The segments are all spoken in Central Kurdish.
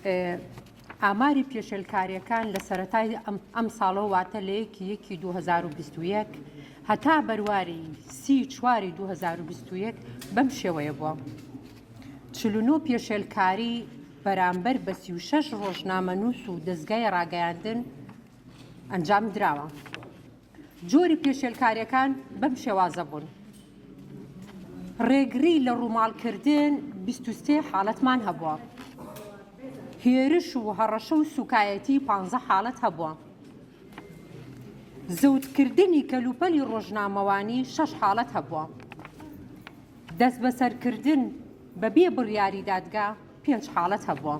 ئاماری پێشێلکاریەکان لە سەرەتای ئەم ساڵەوە واتە لە 1/1/2021 هەتا بەرواری 30/4/2021 بەم شێوەیە بووە. 49 پێشێلکاری بەرامبەر بە 36 ڕۆژنامەنووس و دەستگای ڕاگەیاندن ئەنجام دراوە. جۆری پێشێلکاریەکان بەم شێوازە بوون. ڕێگری لە ڕووماڵکردن 23 حاڵەتمان هەبووە. هێرش و هەڕەشە و سوکایەتی 15 حاڵەت هەبووە. زەوتکردنی کەلوپەلی ڕۆژنامەوانی 6 حاڵەت هەبووە. دەست بەسەرکردن بەبێ بڕیاری دادگا 5 حاڵەت هەبووە.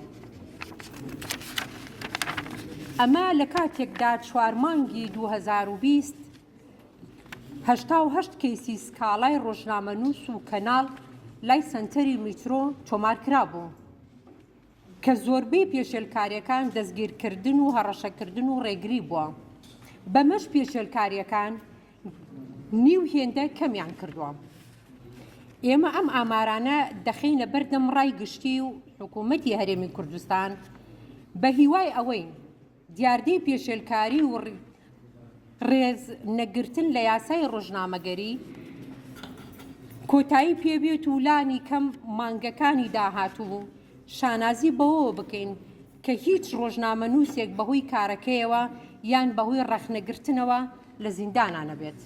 ئەمە لە کاتێکدا 4 مانگی 2020 88 کەیسی سکاڵای ڕۆژنامەنووس و کەناڵ لای سەنتەری میترۆ تۆمارکرا بوو کە زۆربەی پێشێلکاریەکان دەستگیرکردن و هەڕەشەکردن و ڕێگری بووە. بەمەش پێشێلکاریەکان نیو هێندە کەمیان کردووە. ئێمە ئەم ئامارانە دەخینە بەردەم ڕای گشتی و حکوومەتی هەرێمی کوردستان بە هیوای ئەوەی دیاردەی پێشێلکاری و ڕێز نەگرتن لە یاسای ڕۆژنامەگەری کۆتایی پێبێت و لانی کەم مانگەکانی داهاتوو شانازی بەوە بکەین کە هیچ ڕۆژنامەنووسێک بەهۆی کارەکەیەوە یان بەهۆی ڕەخنەگرتنەوە لە زیندانە نەبێت.